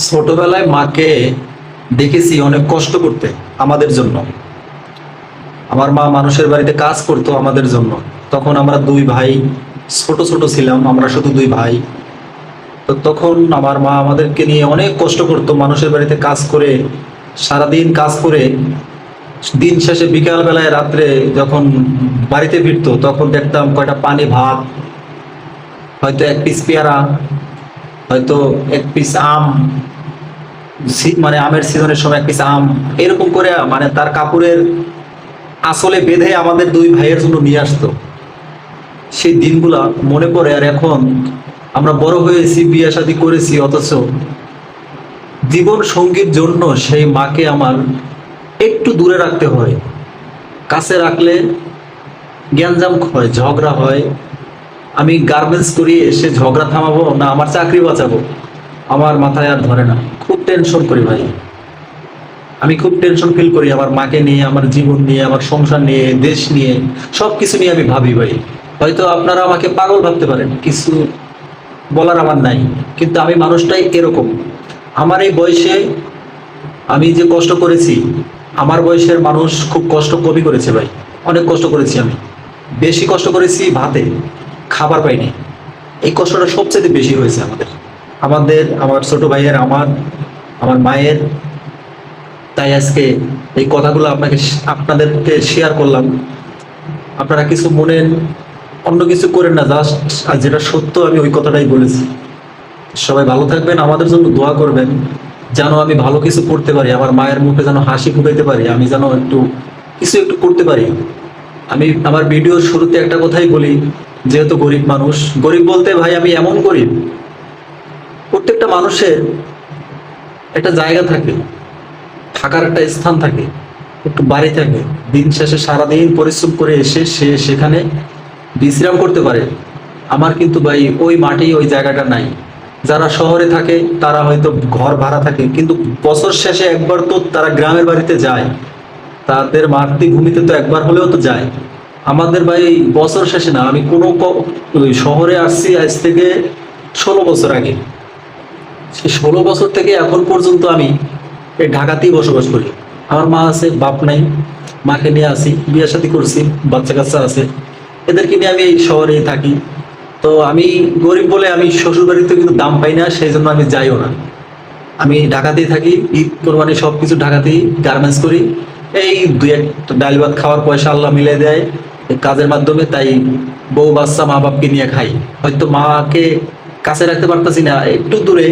ছোটবেলায় মাকে দেখেছি অনেক কষ্ট করতে আমাদের জন্য। আমার মা মানুষের বাড়িতে কাজ করতো আমাদের জন্য। তখন আমরা দুই ভাই, ছোট ছোট ছিলাম, আমরা শুধু দুই ভাই। তো তখন আমার মা আমাদেরকে নিয়ে অনেক কষ্ট করতো, মানুষের বাড়িতে কাজ করে, সারাদিন কাজ করে দিন শেষে বিকাল বেলায় রাত্রে যখন বাড়িতে ফিরতো তখন দেখতাম কয়টা পানি ভাত, হয়তো এক পিস পেয়ারা, হয়তো এক পিস আম, মানে আমের সিজনের সময় এক পিস আম, এরকম করে মানে তার কাপড়ের আসলে বেঁধে আমাদের দুই ভাইয়ের জন্য নিয়ে আসতো। সেই দিনগুলা মনে পড়ে। আর এখন আমরা বড় হয়েছি, বিয়ে শাদী করেছি, অথচ জীবন সঙ্গীর জন্য সেই মাকে আমার একটু দূরে রাখতে হয়। কাছে রাখলে গ্যাঞ্জাম হয়, ঝগড়া হয়। আমি গার্মেন্টস করি, এসে ঝগড়া থামাবো না আমার চাকরি বাঁচাবো, আমার মাথায় আর ধরে না। খুব টেনশন করি ভাই, আমি খুব টেনশন ফিল করি আমার মাকে নিয়ে, আমার জীবন নিয়ে, আমার সংসার নিয়ে, দেশ নিয়ে, সবকিছু নিয়ে আমি ভাবি ভাই। হয়তো আপনারা আমাকে পাগল ভাবতে পারেন, কিছু বলার আমার নাই, কিন্তু আমি মানুষটাই এরকম। আমার এই বয়সে আমি যে কষ্ট করেছি, আমার বয়সের মানুষ খুব কষ্ট কমই করেছে ভাই। অনেক কষ্ট করেছি আমি, বেশি কষ্ট করেছি ভাতে, খাবার পাইনি। এই কষ্টটা সবচেয়ে বেশি হয়েছে আমাদের, আমার ছোট ভাইয়ের, আমার মায়ের। তাই আজকে এই কথাগুলো আপনাদেরকে শেয়ার করলাম। আপনারা কিছু মনে অন্য কিছু করেন না, জাস্ট আর যেটা সত্য আমি ওই কথাটাই বলেছি। সবাই ভালো থাকবেন, আমাদের জন্য দোয়া করবেন, যেন আমি ভালো কিছু করতে পারি, আমার মায়ের মুখে যেন হাসি ফুটাইতে পারি, আমি যেন একটু করতে পারি। আমি আমার ভিডিওর শুরুতে একটা কথাই বলি, যেহেতু গরিব মানুষ, গরিব বলতে ভাই আমি এমন গরিব, প্রত্যেকটা মানুষের একটা জায়গা থাকে, থাকার একটা স্থান থাকে, একটু বাড়ি থাকে। দিন শেষে সারাদিন পরিশ্রম করে এসে সে সেখানে বিশ্রাম করতে পারে। আমার কিন্তু ভাই ওই মাটি, ওই জায়গাটা নাই। যারা শহরে থাকে তারা হয়তো ঘর ভাড়া থাকে, কিন্তু বছর শেষে একবার তো তারা গ্রামের বাড়িতে যায়, তাদের মাতৃভূমিতে তো একবার হলেও তো যায়। আমাদের ভাই বছর শেষে না। আমি ওই শহরে আসছি আজ থেকে 16 বছর আগে। সেই 16 বছর থেকে এখন পর্যন্ত আমি এই ঢাকাতেই বসবাস করি। আমার মা আছে, বাপ নাই, মাকে নিয়ে আসি, বিয়ে শাদী করছি, বাচ্চা কাচ্চা আছে, এদেরকে নিয়ে আমি এই শহরেই থাকি। তো আমি গরিব বলে আমি শ্বশুর বাড়িতে কিন্তু দাম পাই না, সেই জন্য আমি যাইও না। আমি ঢাকাতেই থাকি, ঈদ কোরবানি সবকিছু ঢাকাতেই, গার্মেন্টস করি। এই দুই একটা ডাল ভাত খাওয়ার পয়সা আল্লাহ মিলে দেয় এই কাজের মাধ্যমে। তাই বউ বাচ্চা মা বাপকে নিয়ে খাই। হয়তো মাকে কাছে রাখতে পারতেছি না, একটু দূরে